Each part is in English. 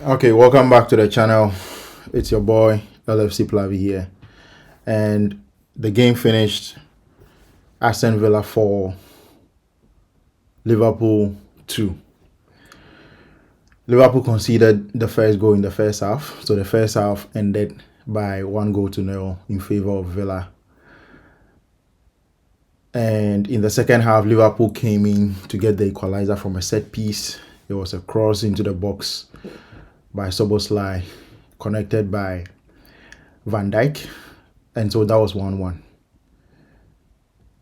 Okay, welcome back to the channel. It's your boy LFC Plavi here, and the game finished Aston Villa 4, Liverpool 2. Liverpool conceded the first goal in the first half, so the first half ended by 1-0 in favor of Villa. And in the second half, Liverpool came in to get the equalizer from a set piece. It was a cross into the box by Szoboszlai, connected by Van Dijk, and so that was 1-1.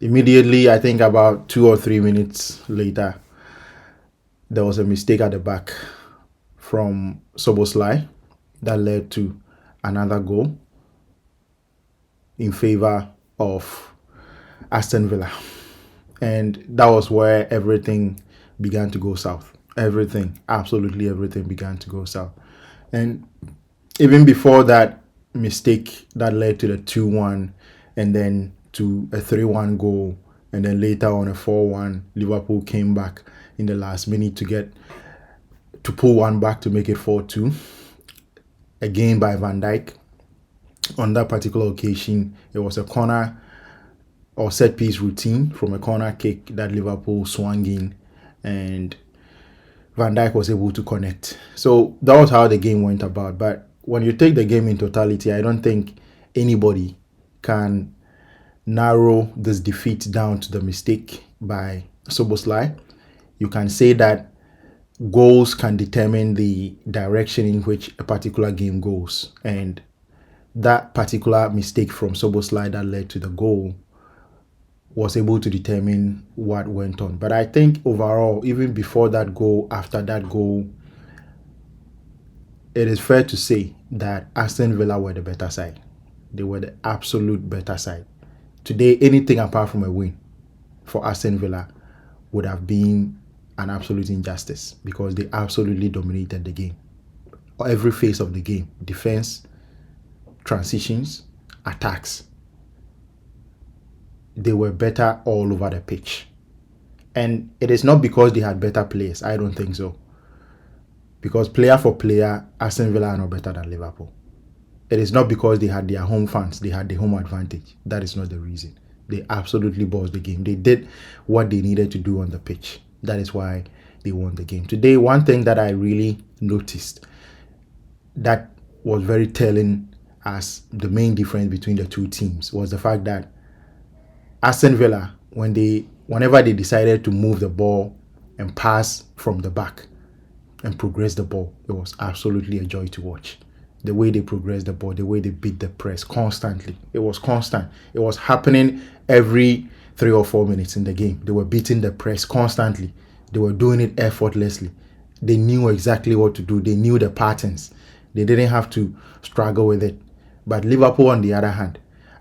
Immediately, I think about 2 or 3 minutes later, there was a mistake at the back from Szoboszlai that led to another goal in favor of Aston Villa. And that was where everything began to go south. Absolutely everything began to go south. And even before that mistake that led to the 2-1 and then to a 3-1 goal, and then later on a 4-1, Liverpool came back in the last minute to pull one back to make it 4-2. Again by Van Dijk. On that particular occasion, it was a corner or set piece routine from a corner kick that Liverpool swung in, and Van Dijk was able to connect. So that was how the game went about. But when you take the game in totality, I don't think anybody can narrow this defeat down to the mistake by Szoboszlai. You can say that goals can determine the direction in which a particular game goes, and that particular mistake from Szoboszlai that led to the goal was able to determine what went on. But I think overall, even before that goal, after that goal, it is fair to say that Aston Villa were the better side. They were the absolute better side. Today, anything apart from a win for Aston Villa would have been an absolute injustice, because they absolutely dominated the game. Every phase of the game: defense, transitions, attacks. They were better all over the pitch. And it is not because they had better players. I don't think so. Because player for player, Aston Villa are not better than Liverpool. It is not because they had their home fans, they had the home advantage. That is not the reason. They absolutely bossed the game. They did what they needed to do on the pitch. That is why they won the game. Today, one thing that I really noticed that was very telling as the main difference between the two teams was the fact that Aston Villa, whenever they decided to move the ball and pass from the back and progress the ball, it was absolutely a joy to watch. The way they progressed the ball, the way they beat the press constantly. It was constant. It was happening every 3 or 4 minutes in the game. They were beating the press constantly. They were doing it effortlessly. They knew exactly what to do. They knew the patterns. They didn't have to struggle with it. But Liverpool, on the other hand,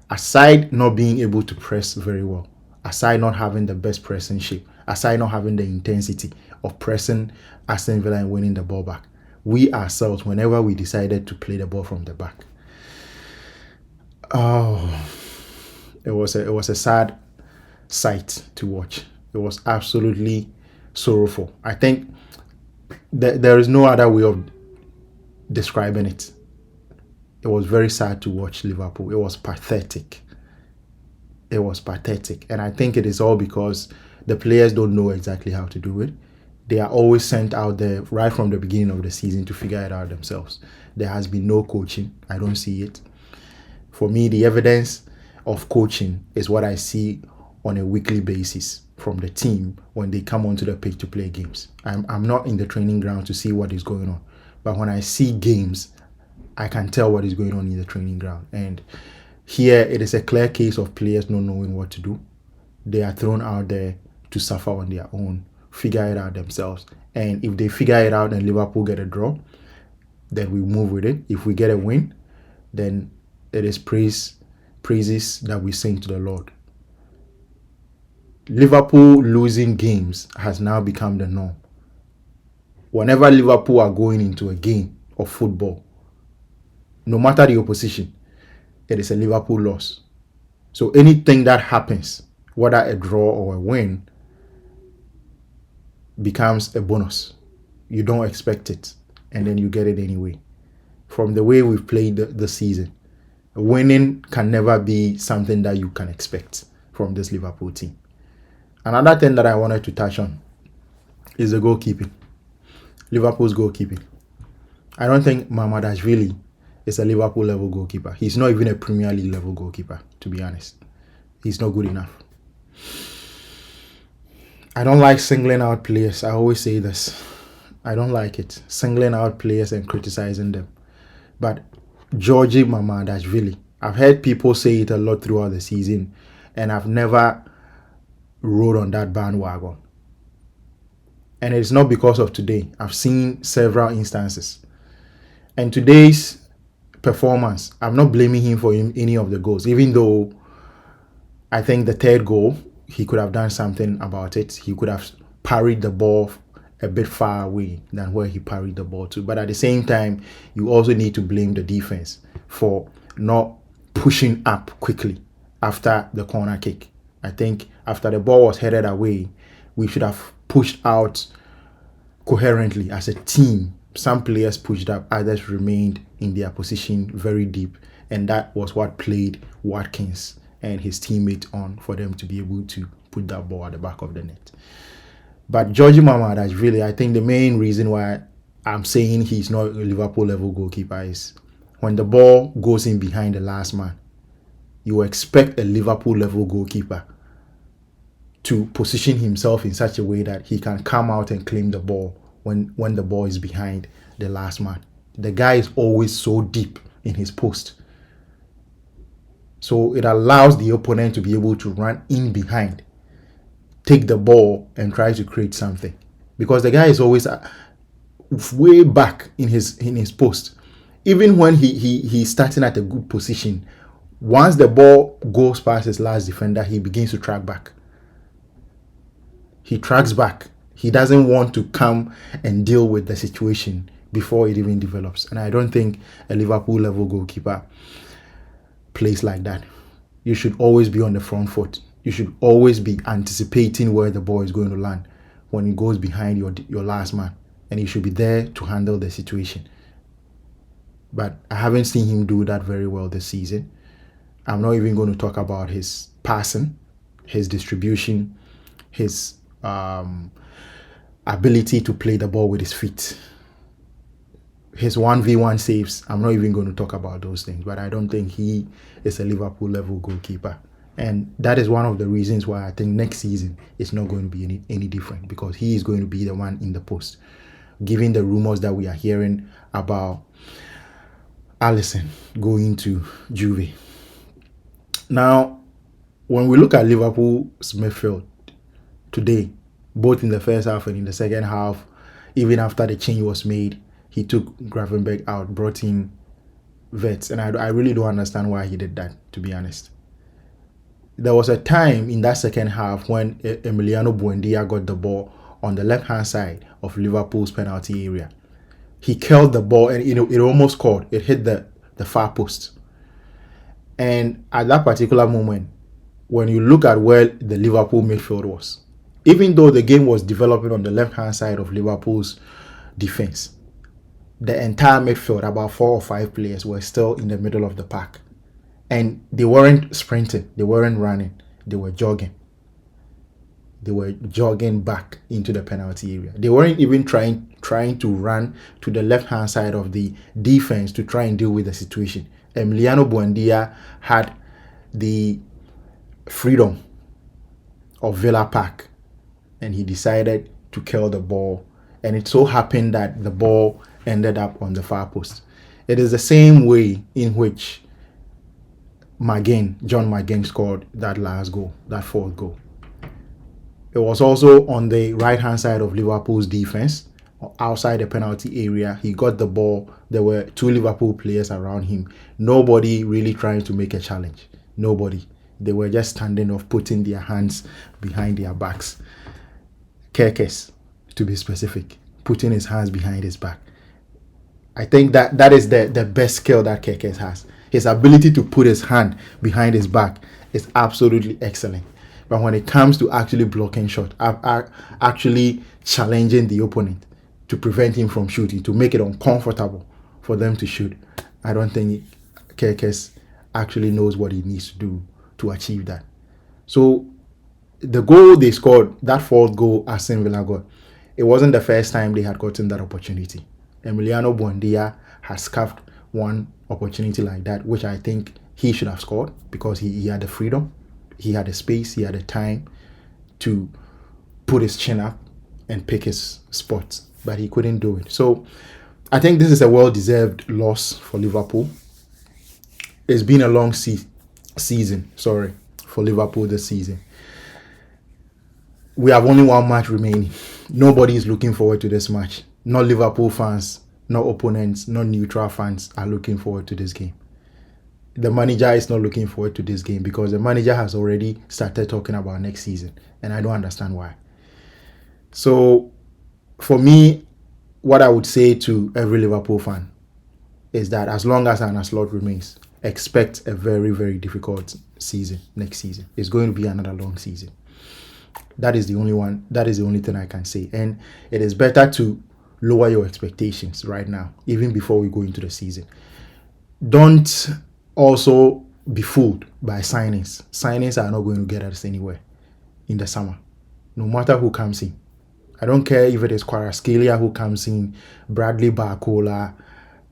aside not being able to press very well, aside not having the best pressing shape, aside not having the intensity of pressing Aston Villa and winning the ball back, we ourselves, whenever we decided to play the ball from the back, it was a sad sight to watch. It was absolutely sorrowful. I think there is no other way of describing it. It was very sad to watch Liverpool. It was pathetic. And I think it is all because the players don't know exactly how to do it. They are always sent out there right from the beginning of the season to figure it out themselves. There has been no coaching. I don't see it. For me, the evidence of coaching is what I see on a weekly basis from the team when they come onto the pitch to play games. I'm not in the training ground to see what is going on. But when I see games, I can tell what is going on in the training ground. And here, it is a clear case of players not knowing what to do. They are thrown out there to suffer on their own, figure it out themselves. And if they figure it out and Liverpool get a draw, then we move with it. If we get a win, then it is praises that we sing to the Lord. Liverpool losing games has now become the norm. Whenever Liverpool are going into a game of football, no matter the opposition, it is a Liverpool loss. So anything that happens, whether a draw or a win, becomes a bonus. You don't expect it. and then you get it anyway. From the way we've played the season, winning can never be something that you can expect from this Liverpool team. Another thing that I wanted to touch on is the goalkeeping. Liverpool's goalkeeping. I don't think Mamardashvili is a Liverpool level goalkeeper. He's not even a Premier League level goalkeeper, to be honest. He's not good enough. I don't like singling out players. I always say this. I don't like it. Singling out players and criticizing them. But Georgie Mamardashvili, I've heard people say it a lot throughout the season, and I've never rode on that bandwagon. And it's not because of today. I've seen several instances. And today's performance, I'm not blaming him for any of the goals, even though I think the third goal, he could have done something about it. He could have parried the ball a bit far away than where he parried the ball to. But at the same time, you also need to blame the defense for not pushing up quickly after the corner kick. I think after the ball was headed away, we should have pushed out coherently as a team. Some players pushed up, others remained in their position very deep, and that was what played Watkins and his teammate on for them to be able to put that ball at the back of the net. But Georgie Mamardashvili, I think the main reason why I'm saying he's not a Liverpool level goalkeeper is when the ball goes in behind the last man, you expect a Liverpool level goalkeeper to position himself in such a way that he can come out and claim the ball when the ball is behind the last man. The guy is always so deep in his post. So it allows the opponent to be able to run in behind, take the ball and try to create something. Because the guy is always way back in his post. Even when he's starting at a good position, once the ball goes past his last defender, he begins to track back. He tracks back. He doesn't want to come and deal with the situation before it even develops. And I don't think a Liverpool level goalkeeper plays like that. You should always be on the front foot. You should always be anticipating where the ball is going to land when it goes behind your last man. And you should be there to handle the situation. But I haven't seen him do that very well this season. I'm not even going to talk about his passing, his distribution, his ability to play the ball with his feet, his 1v1 saves. I'm not even going to talk about those things, but I don't think he is a Liverpool level goalkeeper. And that is one of the reasons why I think next season it's not going to be any different, because he is going to be the one in the post. Given the rumors that we are hearing about Alisson going to Juve. Now, when we look at Liverpool's midfield today, both in the first half and in the second half, even after the change was made, he took Gravenberch out, brought in Vets, and I really don't understand why he did that, to be honest. There was a time in that second half when Emiliano Buendia got the ball on the left-hand side of Liverpool's penalty area. He curled the ball and it almost scored. It hit the far post. And at that particular moment, when you look at where the Liverpool midfield was, even though the game was developing on the left-hand side of Liverpool's defense, the entire midfield, about 4 or 5 players, were still in the middle of the pack. And they weren't sprinting, they weren't running, they were jogging. They were jogging back into the penalty area. They weren't even trying to run to the left-hand side of the defense to try and deal with the situation. Emiliano Buendia had the freedom of Villa Park, and he decided to curl the ball. And it so happened that the ball ended up on the far post. It is the same way in which John McGinn scored that last goal, that fourth goal. It was also on the right-hand side of Liverpool's defense, outside the penalty area. He got the ball. There were 2 Liverpool players around him. Nobody really trying to make a challenge. Nobody. They were just standing off, putting their hands behind their backs. Kerkes, to be specific, putting his hands behind his back. I think that is the best skill that Kerkes has. His ability to put his hand behind his back is absolutely excellent. But when it comes to actually blocking shot, actually challenging the opponent, to prevent him from shooting, to make it uncomfortable for them to shoot. I don't think Kerkes actually knows what he needs to do to achieve that. So the goal they scored, that fourth goal Aston Villa got, it wasn't the first time they had gotten that opportunity. Emiliano Buendia has scuffed one opportunity like that, which I think he should have scored because he had the freedom, he had the space, he had the time to put his chin up and pick his spots, but he couldn't do it. So I think this is a well-deserved loss for Liverpool. It's been a long season, for Liverpool this season. We have only one match remaining. Nobody is looking forward to this match. Not Liverpool fans, no opponents, no neutral fans are looking forward to this game. The manager is not looking forward to this game because the manager has already started talking about next season, and I don't understand why. So for me, what I would say to every Liverpool fan is that as long as Arne Slot remains, expect a very, very difficult season next season. It's going to be another long season. That is the only thing I can say. And it is better to lower your expectations right now, even before we go into the season. Don't also be fooled by signings. Signings are not going to get us anywhere in the summer, no matter who comes in. I don't care if it is Kvaratskhelia who comes in, Bradley Barcola,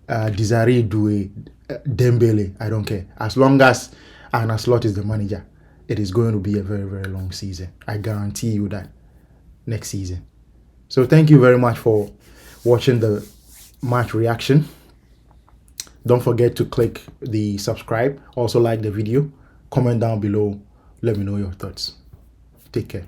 Desiree Doué, Dembele. I don't care. As long as Arne Slot is the manager, it is going to be a very, very long season. I guarantee you that next season. So thank you very much for watching the match reaction. Don't forget to click the subscribe. Also like the video. Comment down below. Let me know your thoughts. Take care.